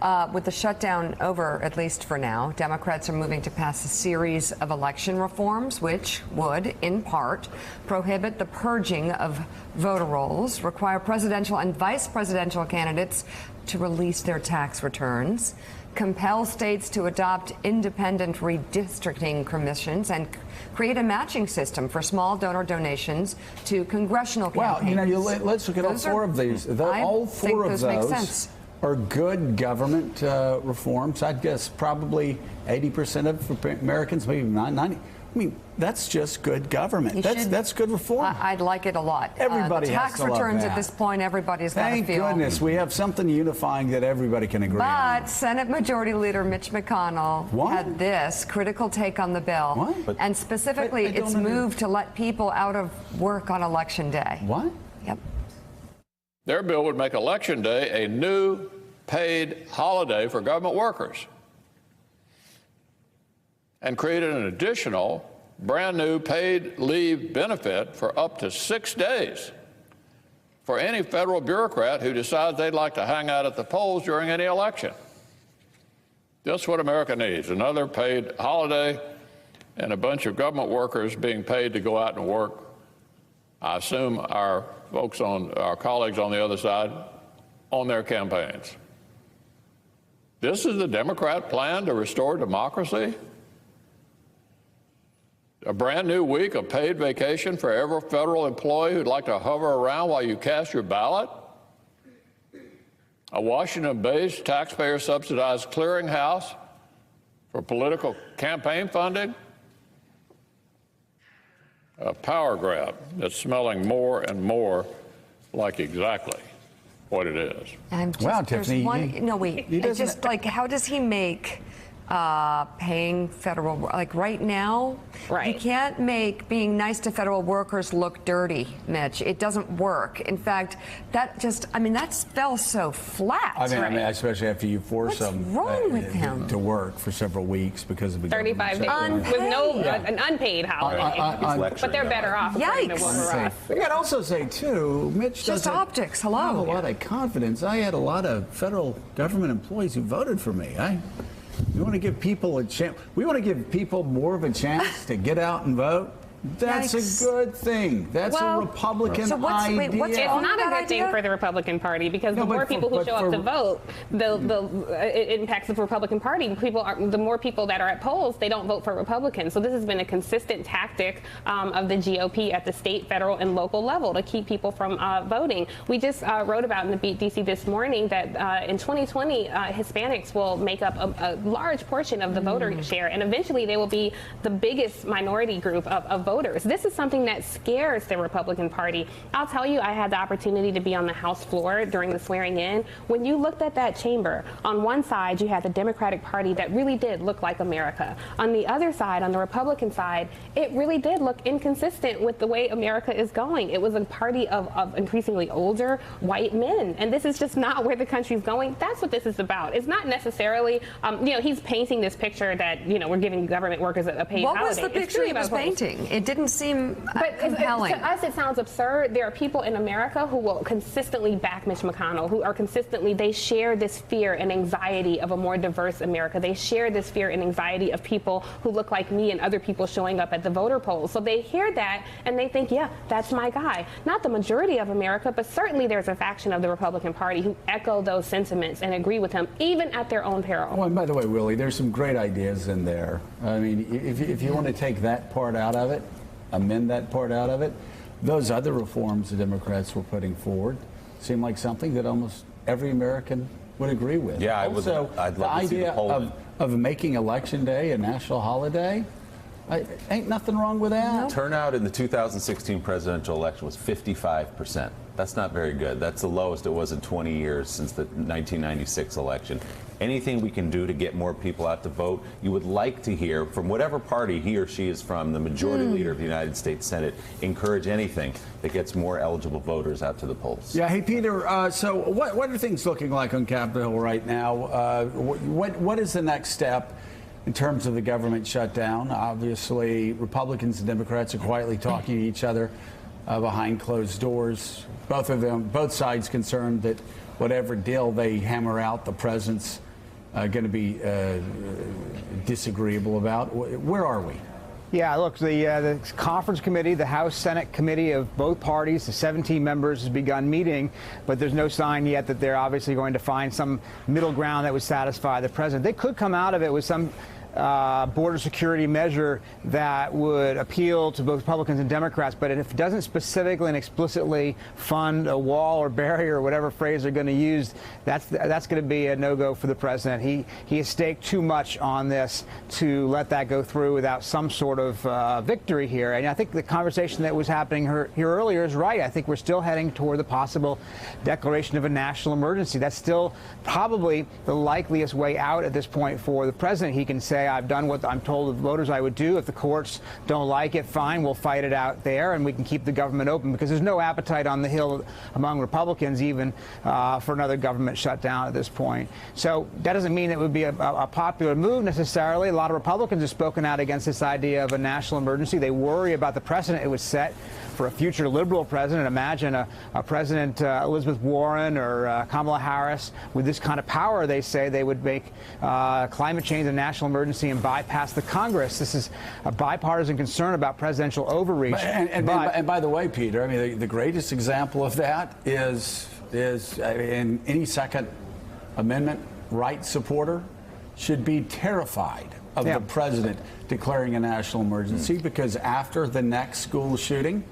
With the shutdown over, at least for now, Democrats are moving to pass a series of election reforms, which would, in part, prohibit the purging of voter rolls, require presidential and vice presidential candidates to release their tax returns, compel states to adopt independent redistricting commissions, and create a matching system for small donor donations to congressional campaigns. Well, let's look at all four of these. All four of those make sense. Are good government reforms. I'd guess probably 80% of Americans, maybe 90. I mean, that's just good government. That's good reform. I'd like it a lot. Everybody has tax to love returns that. At this point, everybody's got to feel. Thank goodness we have something unifying that everybody can agree on. But Senate Majority Leader Mitch McConnell had this critical take on the bill. What? And specifically, its move to let people out of work on Election Day. What? Yep. Their bill would make Election Day a new paid holiday for government workers and created an additional brand new paid leave benefit for up to 6 days for any federal bureaucrat who decides they'd like to hang out at the polls during any election. That's what America needs, another paid holiday and a bunch of government workers being paid to go out and work. I assume our colleagues on the other side on their campaigns. This is the Democrat plan to restore democracy? A brand new week of paid vacation for every federal employee who'd like to hover around while you cast your ballot? A Washington-based taxpayer-subsidized clearinghouse for political campaign funding? A power grab that's smelling more and more like exactly what it is. Wow, Tiffany. How does he make paying federal, like right now, right. You can't make being nice to federal workers look dirty, Mitch. It doesn't work. In fact, that fell so flat. I mean, especially after you force them to work for several weeks because of the 35 days with an unpaid holiday. But they're better off. Yikes. I got to also say, too, Mitch just optics. Hello. have a lot of confidence. I had a lot of federal government employees who voted for me. We want to give people a chance. We want to give people more of a chance to get out and vote. That's a good thing. That's a Republican idea. It's not a good thing for the Republican Party because the more people who show up to vote, it impacts the Republican Party. The more people that are at polls, they don't vote for Republicans. So this has been a consistent tactic of the GOP at the state, federal, and local level to keep people from voting. We just wrote about in the Beat DC this morning that in 2020, Hispanics will make up a large portion of the voter share, and eventually they will be the biggest minority group of voters. This is something that scares the Republican Party. I'll tell you, I had the opportunity to be on the House floor during the swearing in. When you looked at that chamber, on one side you had the Democratic Party that really did look like America. On the other side, on the Republican side, it really did look inconsistent with the way America is going. It was a party of increasingly older white men, and this is just not where the country's going. That's what this is about. It's not necessarily, he's painting this picture that, we're giving government workers a paid holiday. What was the picture he was painting? It didn't seem compelling. To us, it sounds absurd. There are people in America who will consistently back Mitch McConnell, who are they share this fear and anxiety of a more diverse America. They share this fear and anxiety of people who look like me and other people showing up at the voter polls. So they hear that and they think, yeah, that's my guy. Not the majority of America, but certainly there's a faction of the Republican Party who echo those sentiments and agree with him, even at their own peril. Oh, and by the way, Willie, there's some great ideas in there. I mean, if you want to take that part out of it, amend that part out of it, those other reforms the Democrats were putting forward seem like something that almost every American would agree with. Yeah, I'd love the idea of making Election Day a national holiday. Ain't nothing wrong with that. Nope. Turnout in the 2016 presidential election was 55%. That's not very good. That's the lowest it was in 20 years since the 1996 election. Anything we can do to get more people out to vote, you would like to hear from whatever party he or she is from, the majority leader of the United States Senate, encourage anything that gets more eligible voters out to the polls. Yeah, hey, Peter, so what are things looking like on Capitol Hill right now? What is the next step in terms of the government shutdown? Obviously, Republicans and Democrats are quietly talking to each other behind closed doors. Both sides concerned that whatever deal they hammer out, the president's going to be disagreeable about? Where are we? Yeah, look, the conference committee, the House Senate committee of both parties, the 17 members, has begun meeting, but there's no sign yet that they're obviously going to find some middle ground that would satisfy the president. They could come out of it with some border security measure that would appeal to both Republicans and Democrats, but if it doesn't specifically and explicitly fund a wall or barrier or whatever phrase they're going to use, that's going to be a no-go for the president. He has staked too much on this to let that go through without some sort of victory here. And I think the conversation that was happening here earlier is right. I think we're still heading toward the possible declaration of a national emergency. That's still probably the likeliest way out at this point for the president. He can say, I've done what I'm told the voters I would do. If the courts don't like it, fine, we'll fight it out there, and we can keep the government open, because there's no appetite on the Hill among Republicans even for another government shutdown at this point. So that doesn't mean it would be a popular move necessarily. A lot of Republicans have spoken out against this idea of a national emergency. They worry about the precedent it would set for a future liberal president. Imagine a President Elizabeth Warren or Kamala Harris with this kind of power. They say they would make climate change a national emergency and bypass the Congress. This is a bipartisan concern about presidential overreach. And by the way, Peter, I mean, the greatest example of that is in any Second Amendment right supporter should be terrified of the president declaring a national emergency, because after the next school shooting,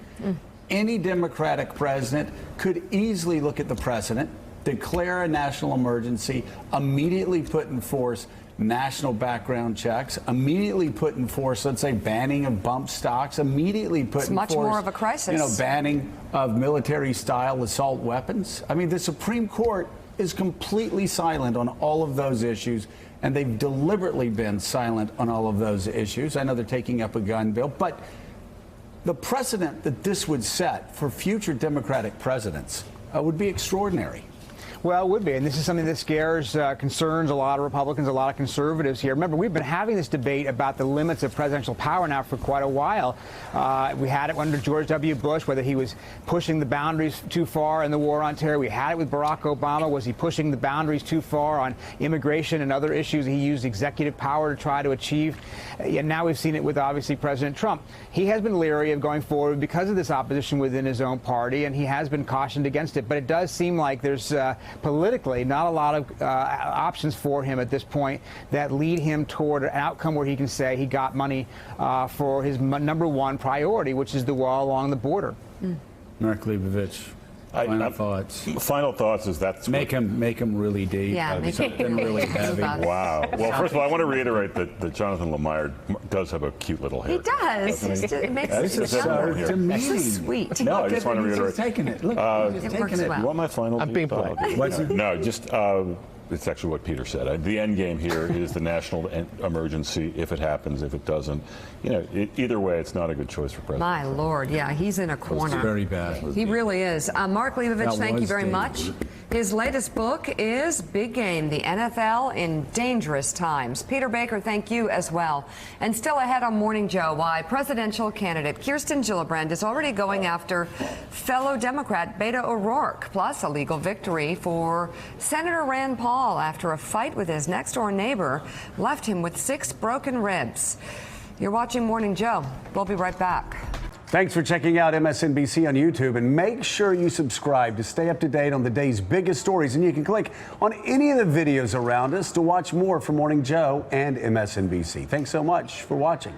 any Democratic president could easily look at the precedent, declare a national emergency, immediately put in force national background checks, immediately put in force, let's say, banning of bump stocks, immediately put in force, more of a crisis. Banning of military-style assault weapons. I mean, the Supreme Court is completely silent on all of those issues, and they've deliberately been silent on all of those issues. I know they're taking up a gun bill, but the precedent that this would set for future Democratic presidents would be extraordinary. Well, it would be, and this is something that scares, concerns a lot of Republicans, a lot of conservatives here. Remember, we've been having this debate about the limits of presidential power now for quite a while. We had it under George W. Bush, whether he was pushing the boundaries too far in the war on terror. We had it with Barack Obama. Was he pushing the boundaries too far on immigration and other issues he used executive power to try to achieve? And now we've seen it with, obviously, President Trump. He has been leery of going forward because of this opposition within his own party, and he has been cautioned against it. But it does seem like there's politically not a lot of options for him at this point that lead him toward an outcome where he can say he got money for his number one priority, which is the wall along the border. Mark Leibovich, final thoughts. Final thoughts is that's make him really deep. Yeah, something really heavy. Wow. Well, first of all, I want to reiterate that Jonathan Lemire does have a cute little hair. He does. It makes This it is so younger. demeaning. So sweet. No, I just want to He's reiterate. taking it. Look, he's It taking works it. well. You want my final? I'm being thought? polite. What's it? No, just it's actually what Peter said. The end game here is the national emergency. If it happens, if it doesn't, either way, it's not a good choice for president. My Lord, yeah, he's in a corner. Very bad. He really is. Mark Leibovich, That thank you was very much. His latest book is Big Game, the NFL in Dangerous Times. Peter Baker, thank you as well. And still ahead on Morning Joe, why presidential candidate Kirsten Gillibrand is already going after fellow Democrat Beto O'Rourke, plus a legal victory for Senator Rand Paul after a fight with his next-door neighbor left him with 6 broken ribs. You're watching Morning Joe. We'll be right back. Thanks for checking out MSNBC on YouTube, and make sure you subscribe to stay up to date on the day's biggest stories. And you can click on any of the videos around us to watch more from Morning Joe and MSNBC. Thanks so much for watching.